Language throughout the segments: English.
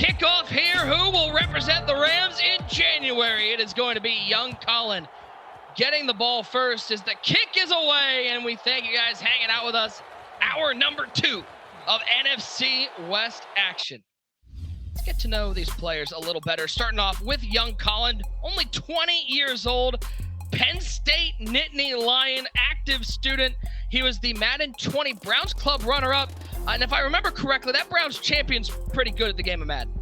kickoff here. Who will represent the Rams in January? It is going to be young Colin getting the ball first as the kick is away, and we thank you guys hanging out with us. Hour number 2 of NFC West action. Let's get to know these players a little better, starting off with young Colin, only 20 years old, Penn State Nittany Lion, active student. He was the Madden 20 Browns Club runner-up, and if I remember correctly, that Browns champion's pretty good at the game of Madden.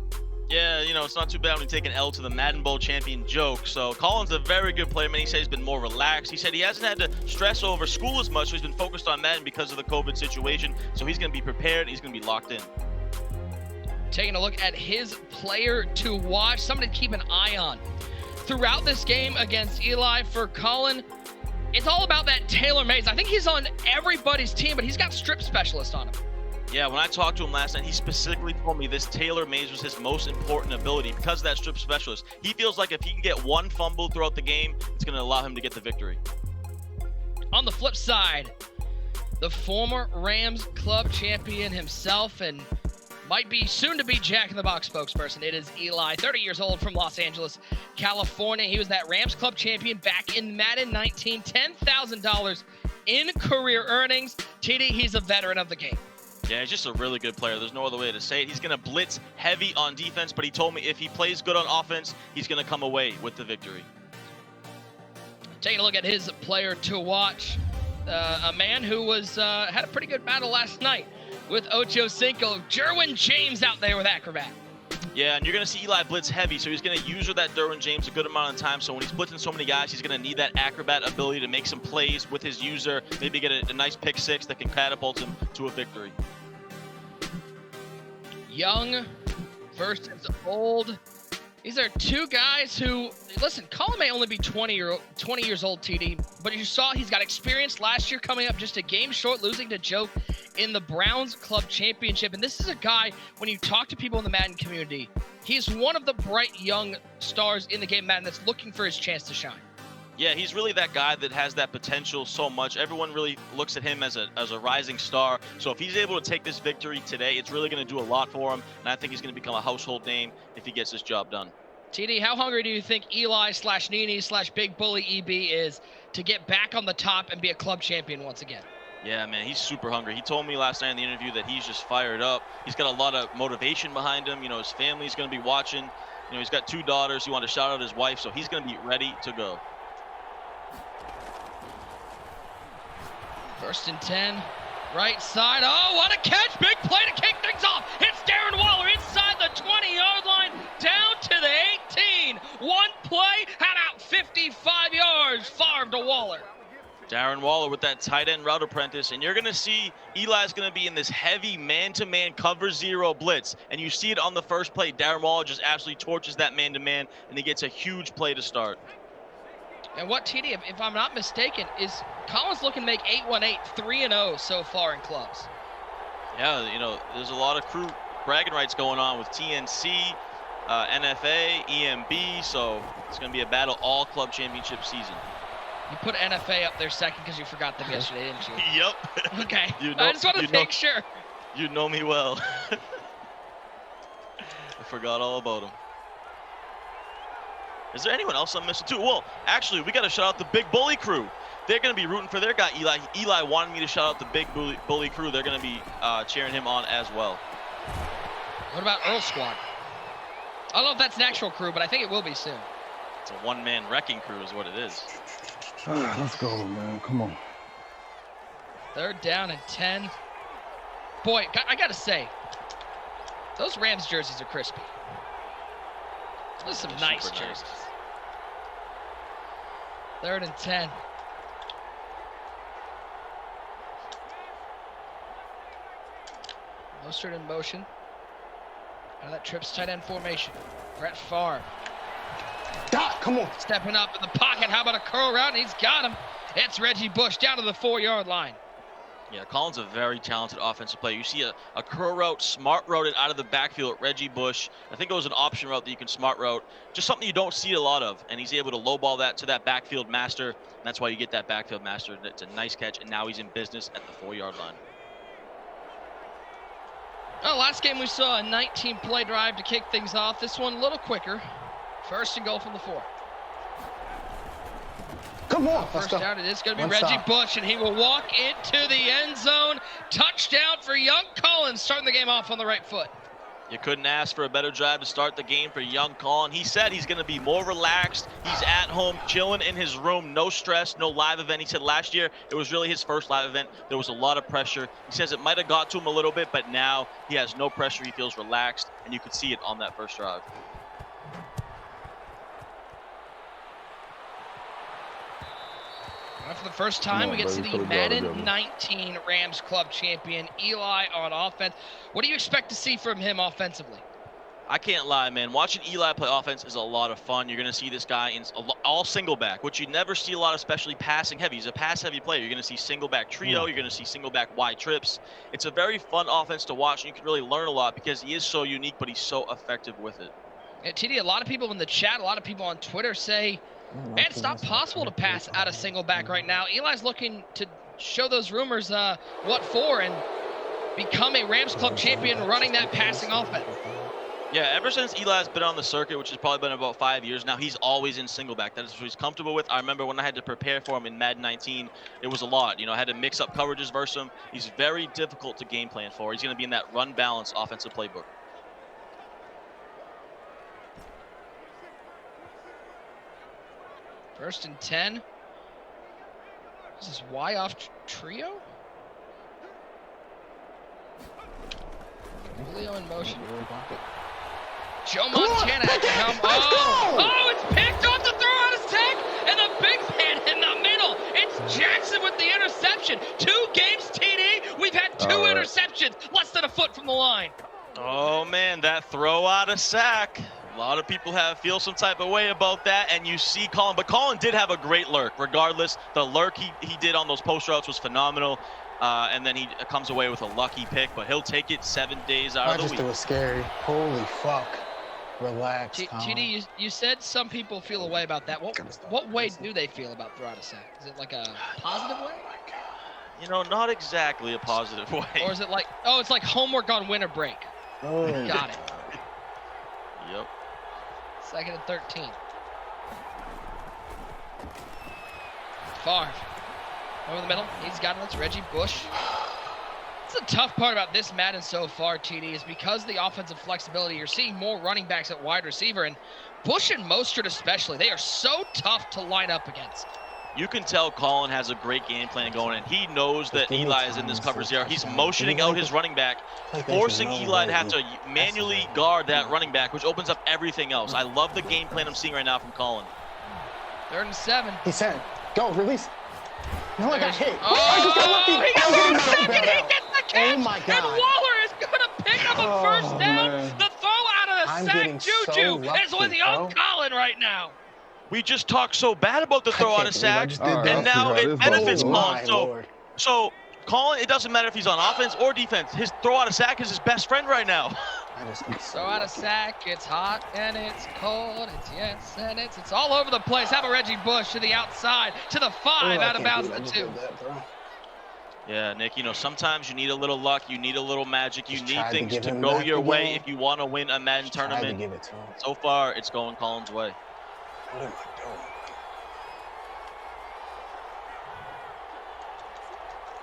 Yeah, you know, it's not too bad when you take an L to the Madden Bowl champion joke. So Colin's a very good player, man. He said he's been more relaxed. He said he hasn't had to stress over school as much, so he's been focused on Madden because of the COVID situation. So he's going to be prepared. He's going to be locked in. Taking a look at his player to watch, somebody to keep an eye on. Throughout this game against Eli for Colin, it's all about that Taylor Mays. I think he's on everybody's team, but he's got strip specialist on him. Yeah, when I talked to him last night, he specifically told me this Taylor Mays was his most important ability because of that strip specialist. He feels like if he can get one fumble throughout the game, it's going to allow him to get the victory. On the flip side, the former Rams club champion himself and might be soon to be Jack in the Box spokesperson. It is Eli, 30 years old from Los Angeles, California. He was that Rams club champion back in Madden 19, $10,000 in career earnings. TD, he's a veteran of the game. Yeah, he's just a really good player. There's no other way to say it. He's going to blitz heavy on defense, but he told me if he plays good on offense, he's going to come away with the victory. Taking a look at his player to watch, a man who was had a pretty good battle last night with Ocho Cinco. Derwin James out there with Acrobat. Yeah, and you're going to see Eli blitz heavy, so he's going to use that Derwin James a good amount of time. So when he's blitzing so many guys, he's going to need that Acrobat ability to make some plays with his user, maybe get a nice pick six that can catapult him to a victory. Young versus old. These are two guys who, listen, Colin may only be 20 years old, TD, but you saw he's got experience last year coming up just a game short, losing to Joe in the Browns Club Championship. And this is a guy, when you talk to people in the Madden community, he's one of the bright young stars in the game of Madden that's looking for his chance to shine. Yeah, he's really that guy that has that potential so much. Everyone really looks at him as a rising star. So if he's able to take this victory today, it's really going to do a lot for him. And I think he's going to become a household name if he gets this job done. TD, how hungry do you think Eli/Nene/Big Bully EB is to get back on the top and be a club champion once again? Yeah, man, he's super hungry. He told me last night in the interview that he's just fired up. He's got a lot of motivation behind him. You know, his family's going to be watching. You know, he's got 2 daughters. He wanted to shout out his wife, so he's going to be ready to go. 1st and 10, right side. Oh, what a catch. Big play to kick things off. It's Darren Waller inside the 20-yard line, down to the 18. One play, had out 55 yards, farm to Waller. Darren Waller with that tight end route apprentice, and you're going to see Eli's going to be in this heavy man-to-man cover 0 blitz, and you see it on the first play. Darren Waller just absolutely torches that man-to-man, and he gets a huge play to start. And what, TD, if I'm not mistaken, is Colin's looking to make 8-1-8, 3-0 so far in clubs. Yeah, you know, there's a lot of crew bragging rights going on with TNC, NFA, EMB, so it's going to be a battle all club championship season. You put NFA up there second because you forgot them yesterday, didn't you? Yep. Okay. You know, I just want to make sure. You know me well. I forgot all about them. Is there anyone else I'm missing too? Well, actually, we got to shout out the Big Bully crew. They're going to be rooting for their guy, Eli. Eli wanted me to shout out the Big Bully crew. They're going to be cheering him on as well. What about Earl Squad? I don't know if that's an actual crew, but I think it will be soon. It's a one-man wrecking crew is what it is. All right, let's go, man. Come on. 3rd down and 10. Boy, I got to say, those Rams jerseys are crispy. Those are some nice jerseys. 3rd and 10. Mostert in motion. Out of that trips tight end formation. Brett Favre. Doc, come on. Stepping up in the pocket. How about a curl route? And he's got him. It's Reggie Bush down to the 4-yard line. Yeah, Colin's a very talented offensive player. You see a curl route, smart route out of the backfield at Reggie Bush. I think it was an option route that you can smart route. Just something you don't see a lot of. And he's able to lowball that to that backfield master. And that's why you get that backfield master. It's a nice catch. And now he's in business at the 4-yard line. Well, last game we saw a 19-play drive to kick things off. This one a little quicker. First and goal from the 4. Come on, First down, it is going to be One Reggie stop. Bush, and he will walk into the end zone. Touchdown for young Colin, starting the game off on the right foot. You couldn't ask for a better drive to start the game for young Colin. He said he's going to be more relaxed. He's at home, chilling in his room, no stress, no live event. He said last year it was really his first live event. There was a lot of pressure. He says it might have got to him a little bit, but now he has no pressure. He feels relaxed, and you could see it on that first drive. For the first time, we get to see the Madden 19 Rams Club champion, Eli, on offense. What do you expect to see from him offensively? I can't lie, man. Watching Eli play offense is a lot of fun. You're going to see this guy in all single back, which you never see a lot, especially passing heavy. He's a pass heavy player. You're going to see single back trio. You're going to see single back wide trips. It's a very fun offense to watch, and you can really learn a lot because he is so unique, but he's so effective with it. Yeah, TD, a lot of people in the chat, a lot of people on Twitter say, man, it's not possible to pass out of single back right now. Eli's looking to show those rumors what for and become a Rams Club champion running that passing offense. Yeah, ever since Eli's been on the circuit, which has probably been about 5 years now, he's always in single back. That is what he's comfortable with. I remember when I had to prepare for him in Madden 19, it was a lot. You know, I had to mix up coverages versus him. He's very difficult to game plan for. He's going to be in that run balance offensive playbook. First and 10. This is Y off trio? Julio in motion. Joe Montana at the helm. Oh, it's picked off the throw out of sack, and the big man in the middle. It's Jackson with the interception. 2 games, TD. We've had 2 interceptions, less than a foot from the line. Oh, man, that throw out of sack. A lot of people feel some type of way about that, and you see Colin. But Colin did have a great lurk. Regardless, the lurk he did on those post routes was phenomenal. And then he comes away with a lucky pick, but he'll take it 7 days out of the week. It was scary. Holy fuck. Relax, TD, you said some people feel a way about that. What way do they feel about throw out of sack? Is it like a positive way? Oh my God. You know, not exactly a positive way. Or is it like, oh, it's like homework on winter break? Oh. Got it. Yep. 2nd and 13. Favre. Over the middle. He's got it. It's Reggie Bush. That's the tough part about this Madden so far, TD, is because of the offensive flexibility, you're seeing more running backs at wide receiver, and Bush and Mostert especially, they are so tough to line up against. You can tell Colin has a great game plan going, and he knows that Eli is in this coverage there. He's motioning out his running back, forcing Eli to have to manually guard that running back, which opens up everything else. I love the game plan I'm seeing right now from Colin. 3rd and 7. He said, go, release. No, I got hit. Oh, I just got lucky. he got the second. He gets the catch. Oh my God. And Waller is going to pick up a first down. Man. The throw out of the sack, Juju, is with young Colin right now. We just talked so bad about the throw out of sack, and now it benefits Colin. So Colin, it doesn't matter if he's on offense or defense. His throw out of sack is his best friend right now. Throw out of sack, it's hot and it's cold, it's yes and it's all over the place. How about Reggie Bush to the outside, to the 5, out of bounds the 2. Yeah, Nick, you know, sometimes you need a little luck, you need a little magic, you need things to go your way if you want to win a Madden tournament. So far, it's going Colin's way. What am I doing?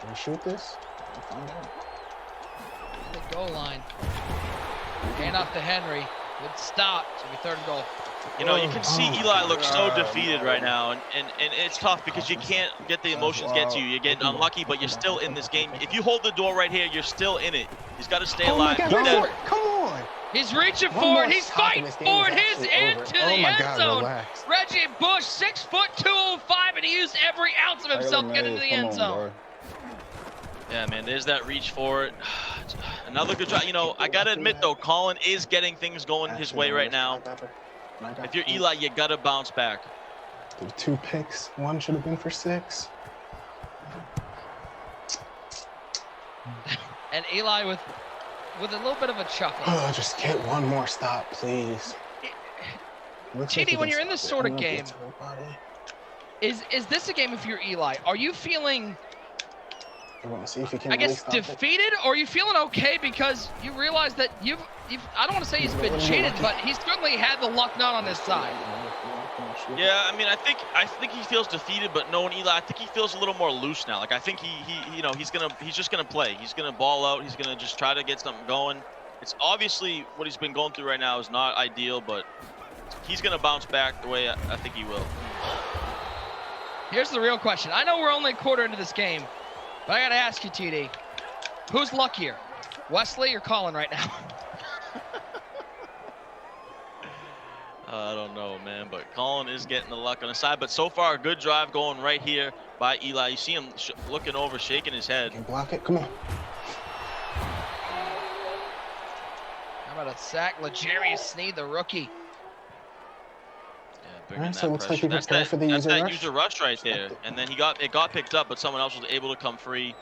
Can we shoot this? I'll find out. The goal line. Hand off to Henry. Good stop. It's going to be 3rd and goal. You know, you can see Eli looks so defeated right now, and it's tough because you can't get the emotions get to you. You're getting unlucky, but you're still in this game. If you hold the door right here, you're still in it. He's got to stay alive. Come on. He's reaching for it. He's fighting for it. He's into the end zone. Reggie Bush, 6 foot 205, and he used every ounce of himself to get into the end zone. Yeah, man, there's that reach for it. Another good try. You know, I got to admit, though, Colin is getting things going his way right now. If you're Eli, you got to bounce back. There were 2 picks. 1 should have been for 6. And Eli with a little bit of a chuckle. Oh, just get 1 more stop, please. TD, when you're in this sort of game, is this a game if you're Eli? Are you feeling You want to see if you can I really guess stop it? defeated, or are you feeling okay because you realize that you've I don't want to say he's been cheated, but he's certainly had the luck not on his side. Yeah, I mean, I think he feels defeated, but knowing Eli, I think he feels a little more loose now. Like I think he's just gonna play. He's gonna ball out. He's gonna just try to get something going. It's obviously what he's been going through right now is not ideal, but he's gonna bounce back the way I think he will. Here's the real question. I know we're only a quarter into this game, but I gotta ask you, TD, who's luckier, Wesley or Colin right now? I don't know, man, but Colin is getting the luck on his side. But so far, a good drive going right here by Eli. You see him looking over, shaking his head. Can block it? Come on. How about a sack? L'Jarius Sneed, the rookie. Yeah, All right, so it looks like we prepare for the that's user that rush. user rush right there. And then it got picked up, but someone else was able to come free.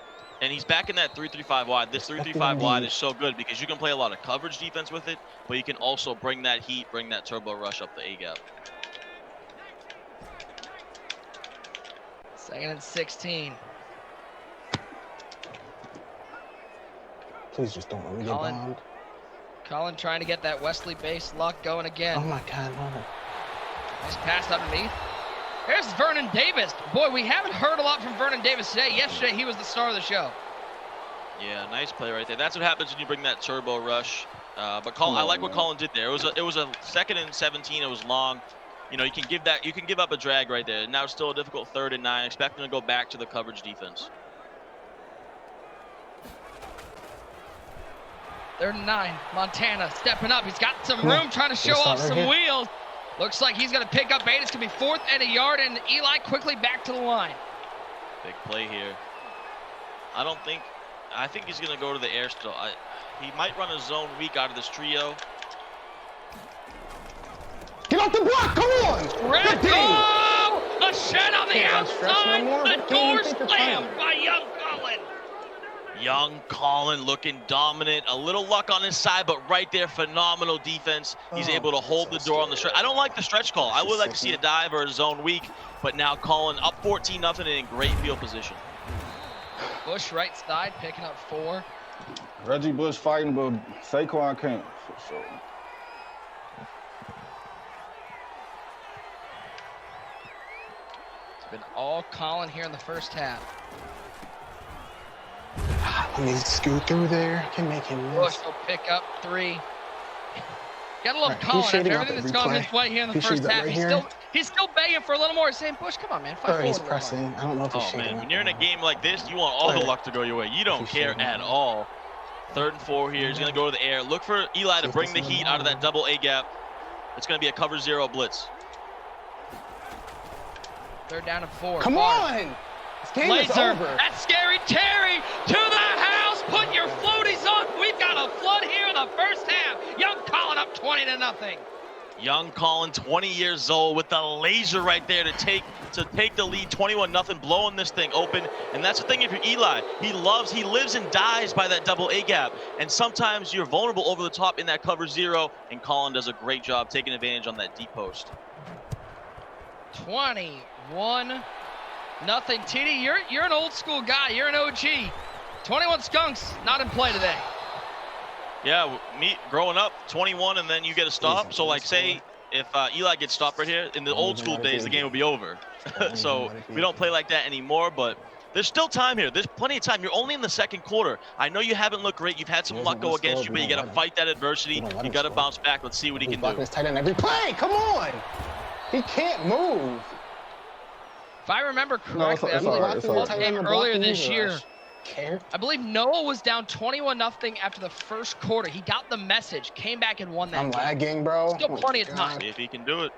And he's back in that 3-3-5 wide. This 3-3-5 wide is so good because you can play a lot of coverage defense with it, but you can also bring that heat, bring that turbo rush up the A-gap. 2nd and 16. Please just don't let me get Colin. bombed. Colin trying to get that Wesley base luck going again. Oh my God, no. Nice pass underneath. Here's Vernon Davis. Boy, we haven't heard a lot from Vernon Davis today. Yesterday, he was the star of the show. Yeah, nice play right there. That's what happens when you bring that turbo rush. But Colin, I like what Colin did there. It was a 2nd and 17. It was long. You know, you can give up a drag right there. Now it's still a difficult 3rd and 9. Expect them to go back to the coverage defense. 3rd and 9. Montana stepping up. He's got some room, trying to show off some wheels. Looks like he's going to pick up 8. It's going to be 4th and a yard, and Eli quickly back to the line. Big play here. I think he's going to go to the air still. He might run a zone weak out of this trio. Get off the block! Come on! Red goal! A shed on the outside. The door slammed by young Colin. Young Colin looking dominant. A little luck on his side, but right there, phenomenal defense. He's able to hold the door on the stretch. I don't like the stretch call. I would like to see a dive or a zone weak, but now Colin up 14-0 and in great field position. Bush right side, picking up 4. Reggie Bush fighting, but Saquon can't, for sure. It's been all Colin here in the first half. Let me scoot through there. Can make him Bush miss. will pick up 3. Gotta love Right, Colin he's after shading up everything that's every gone play. his way here in the He first shades up half. right He's still begging for a little more. He's saying, Bush, come on, man. Fight Or he's forward a little more. pressing. I don't know if he's Oh shading man, up. when you're in a game like this, you want all the luck to go your way. You don't care at all. 3rd and 4 here. He's going to go to the air. Look for Eli to bring the heat out of that double A gap. It's going to be a cover 0 blitz. 3rd down and 4. Come on! This game is Laser. over. That's scary. Terry to the house. Put your floaties on. We've got a flood here in the first half. Young Colin up 20-0. Young Colin, 20 years old, with the laser right there to take the lead, 21-0, blowing this thing open. And that's the thing if you're Eli. He lives and dies by that double A gap. And sometimes you're vulnerable over the top in that cover 0, and Colin does a great job taking advantage on that deep post. 21-0. TD, you're an old school guy. You're an OG. 21 Skunks not in play today. Yeah, me growing up, 21, and then you get a stop. So, like, say if Eli gets stopped right here, in the old school days, the game would be over. So we don't play like that anymore, but there's still time here. There's plenty of time. You're only in the 2nd quarter. I know you haven't looked great. You've had some luck go against you, but you got to fight that adversity. You got to bounce back. Let's see what he can do. His tight end every play. Come on! He can't move. If I remember correctly, I believe the game earlier this year, I believe Noah was down 21-0 after the first quarter. He got the message, came back and won that I'm game. lagging, bro. Still plenty of time. See if he can do it.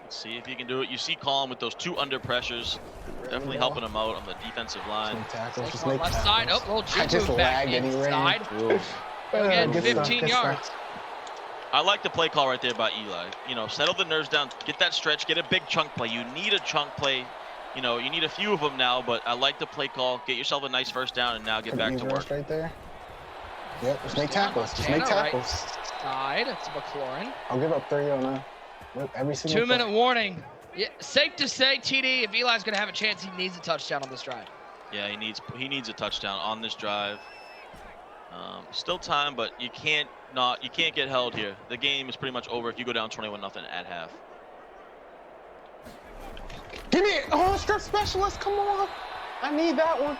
Let's see if he can do it. You see Colin with those 2 under pressures, definitely helping him out on the defensive line. Tackles, just On make left side, oh, little I just move back lagged and he inside. ran. Again, 15 yards. I like the play call right there by Eli. You know, settle the nerves down, get that stretch, get a big chunk play. You need a chunk play. You know, you need a few of them now, but I like the play call. Get yourself a nice first down and now get back to work. Right there. Yep, just make tackles. Just make tackles. Right side, it's McLaurin. I'll give up 3 on that. Every single 2-minute warning. Yeah, safe to say, TD, if Eli's going to have a chance, he needs a touchdown on this drive. Yeah, he needs a touchdown on this drive. Still time, but you can't get held here. The game is pretty much over if you go down 21-0 at half. Give me it! Oh, strip specialist, come on! I need that one.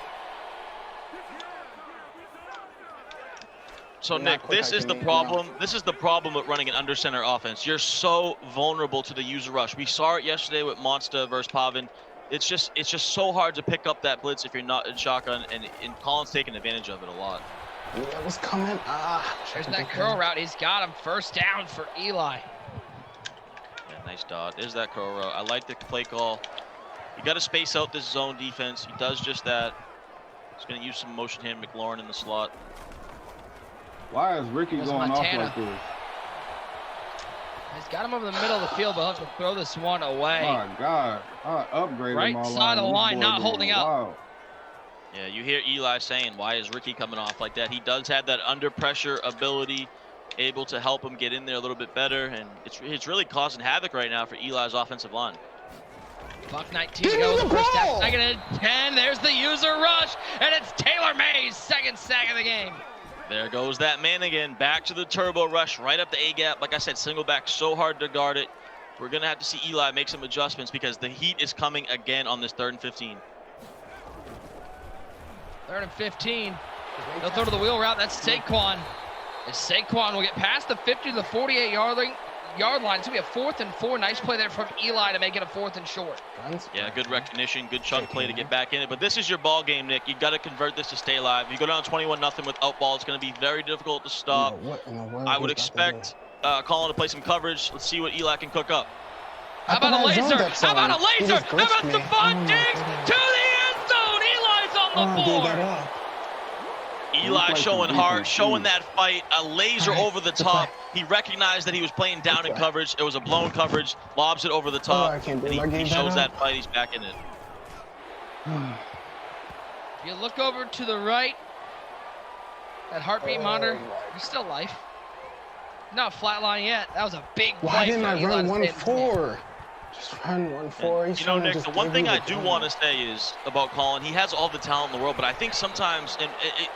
So Nick, this is the problem. This is the problem with running an under center offense. You're so vulnerable to the user rush. We saw it yesterday with Monster versus Pavin. It's just so hard to pick up that blitz if you're not in shotgun, and Colin's taking advantage of it a lot. Yeah, it was coming. There's that curl route. He's got him. First down for Eli. Yeah, nice dot. There's that curl route. I like the play call. You got to space out this zone defense. He does just that. He's going to use some motion here. McLaurin in the slot. Why is Ricky There's going Montana. off like this? He's got him over the middle of the field, but he'll have to throw this one away. My God, I upgraded Right my side of the line, This not boy holding doing up. wild. Yeah, you hear Eli saying, why is Ricky coming off like that? He does have that under pressure ability, able to help him get in there a little bit better, and it's really causing havoc right now for Eli's offensive line. Buck 19 to go with the first half. Second and 10. There's the user rush, and it's Taylor Mays, second sack of the game. There goes that man again, back to the turbo rush, right up the A-gap. Like I said, single back, so hard to guard it. We're going to have to see Eli make some adjustments because the heat is coming again on this 3rd and 15. 3rd and 15. They'll throw to the wheel route. That's Saquon. As Saquon will get past the 50 to the 48-yard line. It's going to be a 4th and 4. Nice play there from Eli to make it a 4th and short. Yeah, good recognition, good chunk play to get back in it. But this is your ball game, Nick. You got to convert this to stay alive. If you go down 21-0 without ball, it's going to be very difficult to stop. I would expect Colin to play some coverage. Let's see what Eli can cook up. How about a laser? How about a laser? How about Stephon Diggs to the end zone? Eli's on the board. Eli showing heart, showing that fight, a laser over the top. He recognized that he was playing down in coverage. It was a blown coverage, lobs it over the top, and he shows that fight. He's back in it. You look over to the right, that heartbeat monitor, he's still alive. Not flatline yet. That was a big play. Why didn't I run Eli 1-4? Just run 1-4. You know, Nick, the one thing I do want to say is about Colin, he has all the talent in the world, but I think sometimes, and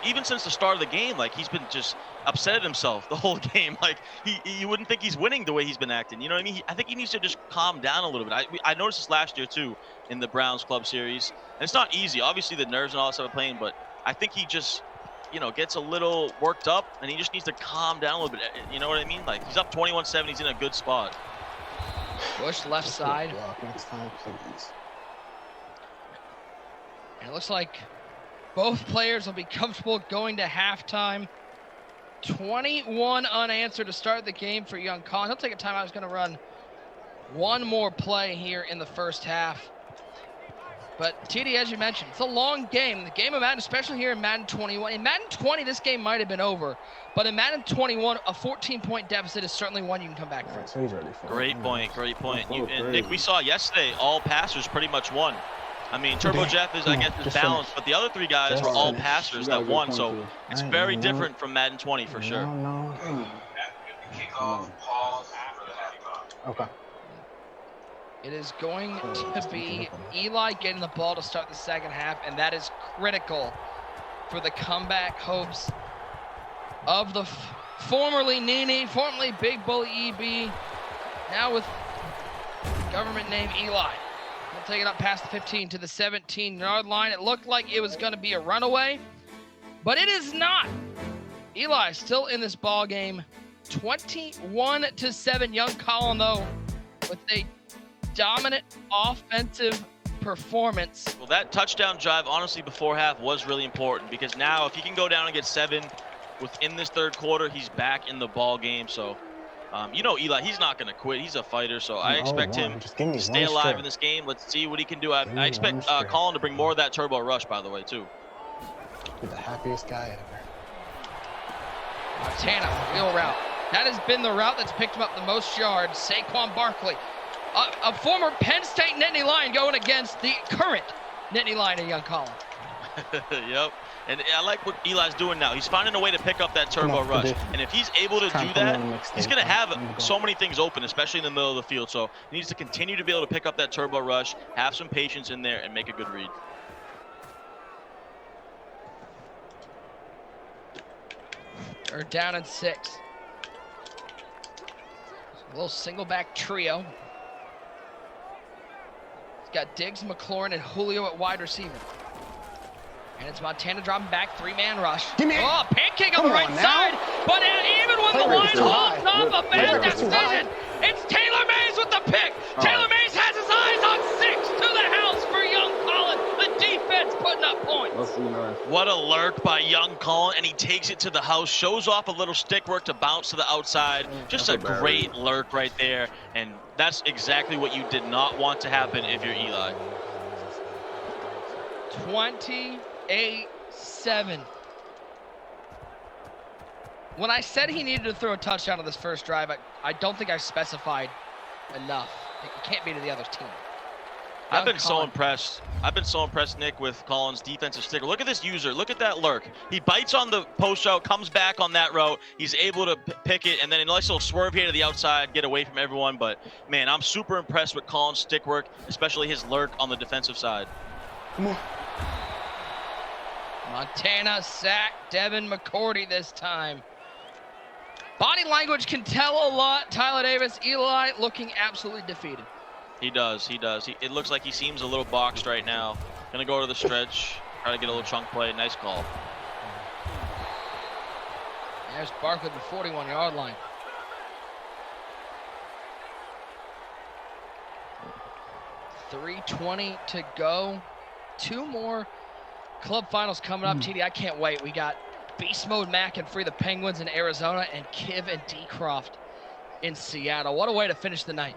even since the start of the game, like he's been just upset at himself the whole game. Like you wouldn't think he's winning the way he's been acting. You know what I mean? I think he needs to just calm down a little bit. I noticed this last year too in the Browns Club Series, and it's not easy. Obviously the nerves and all that stuff are playing, but I think he just, you know, gets a little worked up, and he just needs to calm down a little bit. You know what I mean? Like he's up 21-7. He's in a good spot. Bush left side. Next time, please. And it looks like both players will be comfortable going to halftime. 21 unanswered to start the game for young Colin. He'll take a timeout. He's going to run one more play here in the first half. But TD, as you mentioned, it's a long game. The game of Madden, especially here in Madden 21. In Madden 20, this game might have been over. But in Madden 21, a 14-point deficit is certainly one you can come back from. So he's ready for Great point, great point. And Nick, we saw yesterday all passers pretty much won. I mean, Turbo Jeff is, I guess, is balanced, but the other three guys were all passers that won. So it's very different from Madden 20 for sure. Okay. It is going to be Eli getting the ball to start the second half, and that is critical for the comeback hopes of the formerly Nene, formerly Big Bully EB, now with government name Eli. He'll take it up past the 15 to the 17-yard line. It looked like it was going to be a runaway, but it is not. Eli still in this ball game, 21-7. Young Colin, though, with a dominant offensive performance. Well, that touchdown drive, honestly, before half was really important because now if he can go down and get 7 within this third quarter, he's back in the ball game. So, you know, Eli, he's not going to quit. He's a fighter, so I expect him to stay alive in this game. Let's see what he can do. I expect Colin to bring more of that turbo rush, by the way, too. You're the happiest guy ever. Montana, wheel route. That has been the route that's picked him up the most yards. Saquon Barkley, a former Penn State Nittany Lion going against the current Nittany Lion of young Colin. Yep. And I like what Eli's doing now. He's finding a way to pick up that turbo rush. And if he's able to do that, he's going to have so many things open, especially in the middle of the field. So he needs to continue to be able to pick up that turbo rush, have some patience in there, and make a good read. They're down in 6. A little single back trio. It's got Diggs, McLaurin, and Julio at wide receiver. And it's Montana dropping back, 3-man rush. Give me Oh, pancake on the right side. But even when the line holds up, a bad decision. It's Taylor Mays with the pick. Taylor Mays has his eyes on 6 to the house for young Colin. The defense putting up points. Let's see, nice. What a lurk by young Colin, and he takes it to the house, shows off a little stick work to bounce to the outside. Just a great lurk right there, and that's exactly what you did not want to happen if you're Eli. 28-7. When I said he needed to throw a touchdown on this first drive, I don't think I specified enough. It can't be to the other team. I've been so impressed. I've been so impressed, Nick, with Colin's defensive sticker. Look at this user. Look at that lurk. He bites on the post route, comes back on that route. He's able to pick it, and then a nice little swerve here to the outside, get away from everyone. But, man, I'm super impressed with Colin's stick work, especially his lurk on the defensive side. Come on. Montana sacked Devin McCourty this time. Body language can tell a lot. Tyler Davis, Eli looking absolutely defeated. He does. It looks like he seems a little boxed right now. Gonna go to the stretch, try to get a little chunk play. Nice call. There's Barkley at the 41-yard line. .320 to go. 2 more club finals coming up. TD, I can't wait. We got Beast Mode Mac and Free the Penguins in Arizona, and Kiv and D-Croft in Seattle. What a way to finish the night.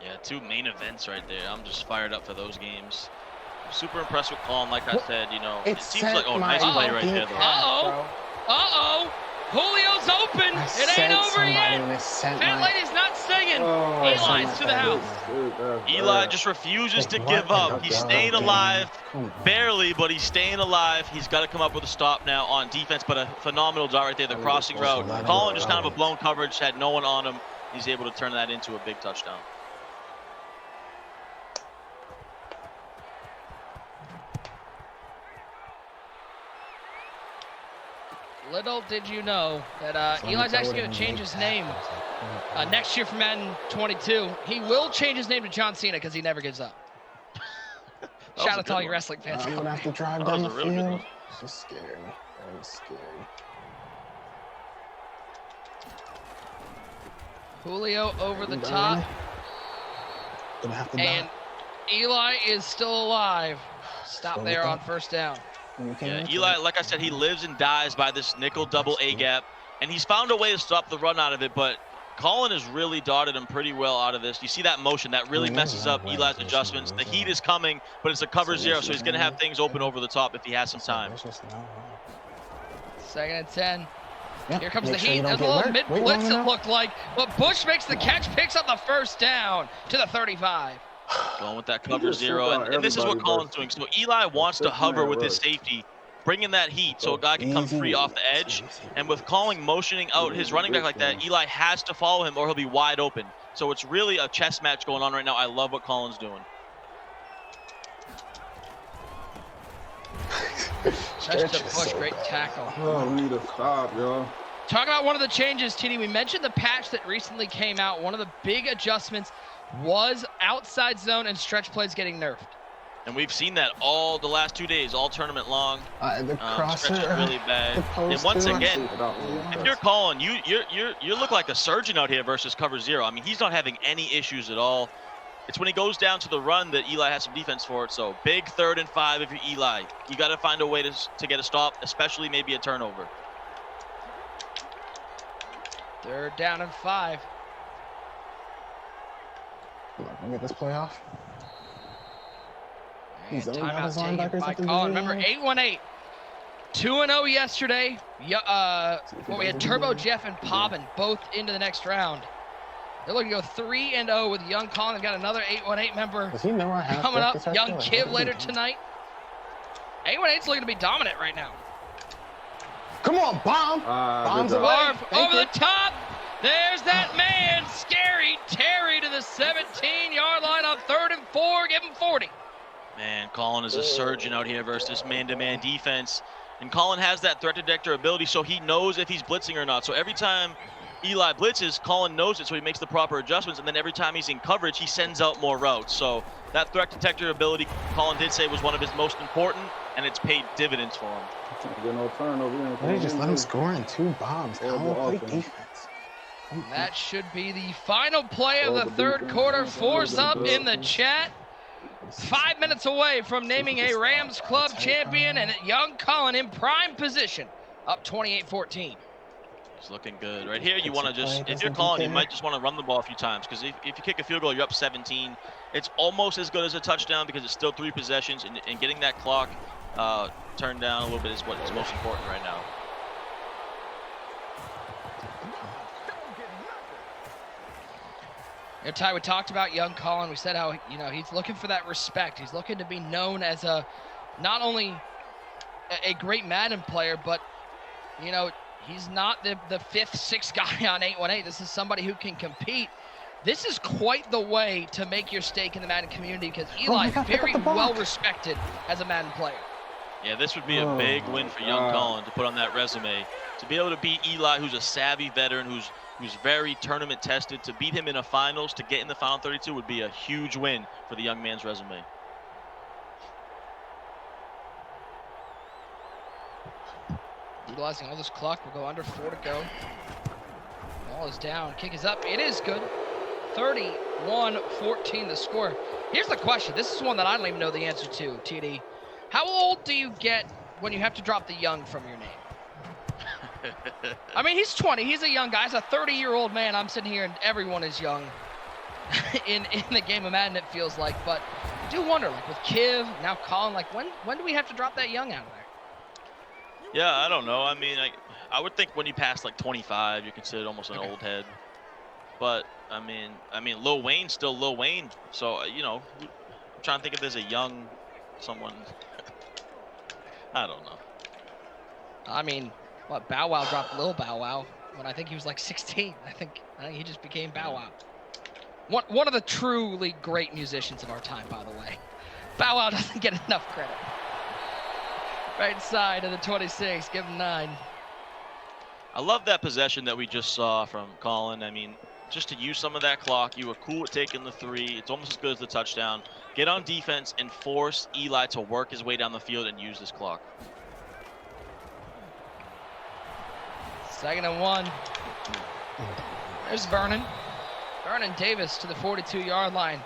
Yeah, 2 main events right there. I'm just fired up for those games. I'm super impressed with Colin, like I said, you know. It seems like, nice play right there, though. Julio's open. It ain't over yet. Fat lady's not singing. Eli's to the house. Eli just refuses to give up. He's staying alive, barely, but he's staying alive. He's got to come up with a stop now on defense, but a phenomenal dot right there, the crossing route. Colin just kind of a blown coverage, had no one on him. He's able to turn that into a big touchdown. Little did you know that Eli's actually going to change his name next year for Madden 22. He will change his name to John Cena because he never gives up. Shout out to all you wrestling fans. I'm going to have to drive down the field. This is scary. Very scary. Julio over the top. And Eli is still alive. Stop there on first down. Yeah, Eli, like I said, he lives and dies by this nickel double A gap, and he's found a way to stop the run out of it, but Colin has really dotted him pretty well out of this. You see that motion, that really messes up Eli's adjustments. The heat is coming, but it's a cover 0, so he's going to have things open over the top if he has some time. 2nd and 10. Here comes the heat. There's a little mid-blitz it looked like, but Bush makes the catch, picks up the first down to the 35. Going with that cover 0, and this is what Colin's doing. So Eli wants to hover with his safety, bring in that heat so a guy can come free off the edge. And with Colin motioning out his running back like that, Eli has to follow him or he'll be wide open. So it's really a chess match going on right now. I love what Colin's doing. Touch the push, great tackle. Oh, we need to stop, y'all. Talk about one of the changes, TD. We mentioned the patch that recently came out. One of the big adjustments was outside zone and stretch plays getting nerfed. And we've seen that all the last 2 days, all tournament long. The crosser, stretch is really bad. And once again, if you're Colin, you look like a surgeon out here versus cover 0. I mean, he's not having any issues at all. It's when he goes down to the run that Eli has some defense for it. So big 3rd and 5 if you're Eli. You got to find a way to get a stop, especially maybe a turnover. 3rd down and 5. Let me get this play off. He's timeout taken by Colin. Remember, 8-1-8. 2-0 yesterday. We had Turbo Jeff and Pobbin both into the next round. They're looking to go 3-0 with young Colin. They've got another 8-1-8 member coming up. Young Kiv later tonight. 8-1-8's looking to be dominant right now. Come on, bomb! Bombs away. Over the top. There's that man, Scary Terry to the 17-yard line on 3rd and 4. Give him 40. Man, Colin is a surgeon out here versus man-to-man defense. And Colin has that threat detector ability, so he knows if he's blitzing or not. So every time Eli blitzes, Colin knows it, so he makes the proper adjustments. And then every time he's in coverage, he sends out more routes. So that threat detector ability, Colin did say, was one of his most important, and it's paid dividends for him. No turnover. They just let him score in 2 bombs. I don't play defense. That should be the final play of the third quarter. 4's up in the chat. 5 minutes away from naming a Rams club champion, and young Colin in prime position, up 28-14. It's looking good. Right here, you want to just, if you're Colin, you might just want to run the ball a few times, because if you kick a field goal, you're up 17. It's almost as good as a touchdown because it's still 3 possessions, and getting that clock turned down a little bit is what's most important right now. You know, Ty, we talked about young Colin. We said how, you know, he's looking for that respect. He's looking to be known as not only a great Madden player, but, you know, he's not the 5th, 6th guy on 818. This is somebody who can compete. This is quite the way to make your stake in the Madden community, because Eli very well respected as a Madden player. Yeah, this would be a big win for young Colin to put on that resume. To be able to beat Eli, who's a savvy veteran, who's very tournament tested, to beat him in a finals, to get in the final 32 would be a huge win for the young man's resume. Utilizing all this clock, we'll go under 4 to go. Ball is down, kick is up, it is good. 31-14 the score. Here's the question, this is one that I don't even know the answer to, TD. How old do you get when you have to drop the young from your name? I mean, he's 20, he's a young guy, he's a 30-year-old man. I'm sitting here and everyone is young in the game of Madden, it feels like. But I do wonder, like with Kiv, now Colin, like when do we have to drop that young out of there? Yeah, I don't know. I mean, I would think when you pass like 25, you're considered almost an old head. But I mean, Lil Wayne's still Lil Wayne. So you know, I'm trying to think if there's a young someone. I don't know. I mean, what, Bow Wow dropped Lil Bow Wow when I think he was like 16. I think he just became Bow Wow. One of the truly great musicians of our time, by the way. Bow Wow doesn't get enough credit. Right side of the 26, give him 9. I love that possession that we just saw from Colin. I mean, just to use some of that clock, you were cool at taking the 3. It's almost as good as the touchdown. Get on defense and force Eli to work his way down the field and use this clock. 2nd and 1. There's Vernon. Vernon Davis to the 42-yard line.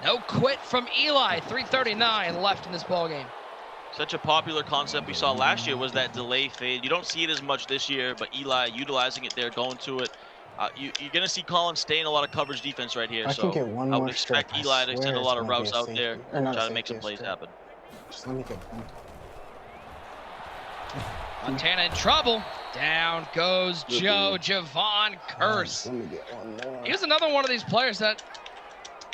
No quit from Eli. 3:39 left in this ballgame. Such a popular concept we saw last year was that delay fade. You don't see it as much this year, but Eli utilizing it there, going to it. You're going to see Colin stay in a lot of coverage defense right here. So I would expect Eli to send a lot of routes out there, try to make some plays happen. Just let me get one. Montana in trouble. Down goes Joe. Javon Curse. Let me get one more. Here's another one of these players that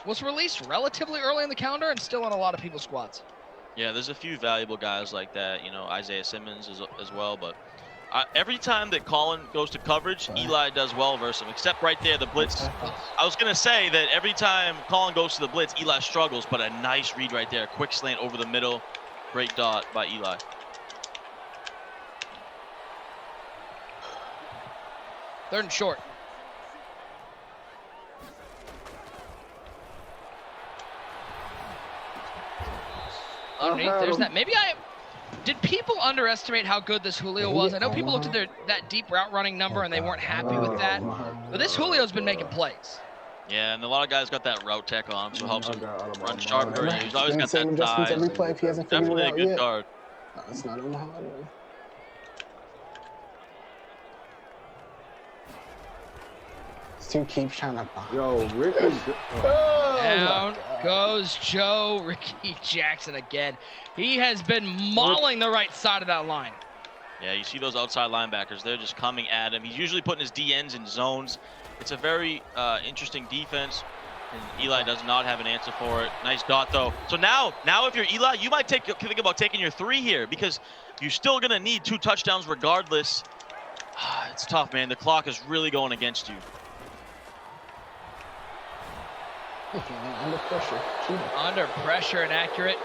was released relatively early in the calendar and still on a lot of people's squads. Yeah, there's a few valuable guys like that, you know, Isaiah Simmons as well. But every time that Colin goes to coverage, Eli does well versus him, except right there, the blitz. I was going to say that every time Colin goes to the blitz, Eli struggles, but a nice read right there. Quick slant over the middle. Great dot by Eli. Third and short. Underneath, there's that. Maybe did people underestimate how good this Julio was? I know people looked at that deep route running number and they weren't happy with that. But this Julio's been making plays. Yeah, and a lot of guys got that route tech on him, so helps him run sharper. He's always got that size. Every play if he hasn't figured Definitely it out a good yet. guard. No, it's not on the hard one. Stu keeps trying to bomb. Yo, Ricky. Down goes Joe Ricky Jackson again. He has been mauling the right side of that line. Yeah, you see those outside linebackers. They're just coming at him. He's usually putting his DNs in zones. It's a very interesting defense, and Eli does not have an answer for it. Nice dot, though. So now if you're Eli, you might think about taking your 3 here because you're still going to need 2 touchdowns regardless. It's tough, man. The clock is really going against you. Under pressure. Under pressure and accurate.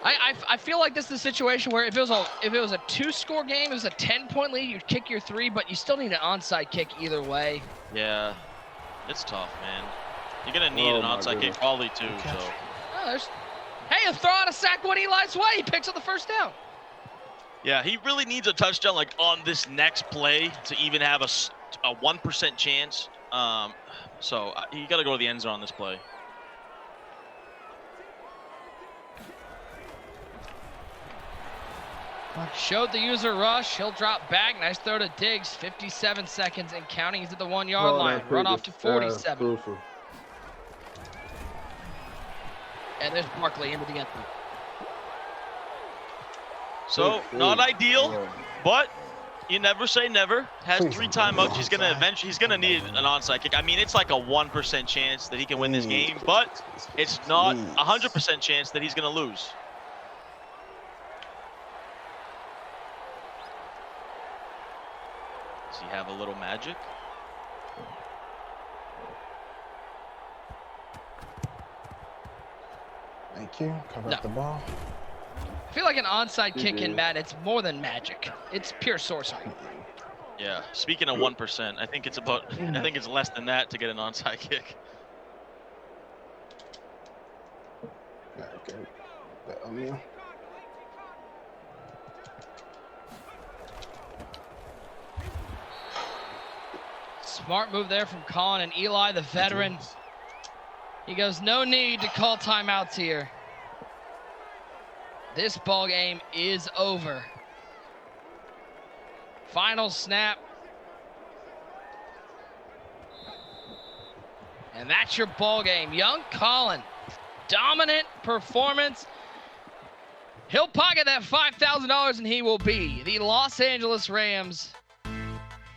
I feel like this is a situation where if it was a 2-score game, it was a 10-point lead, you'd kick your 3, but you still need an onside kick either way. Yeah, it's tough, man. You're gonna need an onside kick probably too. So. Oh, hey, a throw out a sack went Eli's way. He picks up the first down. Yeah, he really needs a touchdown like on this next play to even have a 1% chance. So you got to go to the end zone on this play. Showed the user rush. He'll drop back. Nice throw to Diggs. 57 seconds and counting. He's at the 1-yard line. Run off to 47. And there's Barkley into the end zone. So not ideal, but you never say never. Has 3 timeouts. He's gonna need an onside kick. I mean, it's like a 1% chance that he can win this game, but it's not 100% chance that he's gonna lose. Does he have a little magic? Thank you. Cover up the ball. I feel like an onside kick in Madden, it's more than magic. It's pure sorcery. Yeah. Speaking of 1%, I think it's about. I think it's less than that to get an onside kick. Okay. Smart move there from Colin and Eli, the veteran. He goes, no need to call timeouts here. This ball game is over. Final snap. And that's your ball game. Young Colin, dominant performance. He'll pocket that $5,000 and he will be the Los Angeles Rams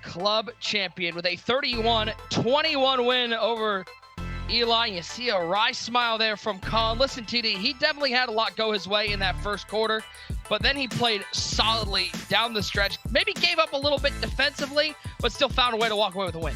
club champion with a 31-21 win over Eli. You see a wry smile there from Colin. Listen, TD, he definitely had a lot go his way in that first quarter, but then he played solidly down the stretch. Maybe gave up a little bit defensively, but still found a way to walk away with a win.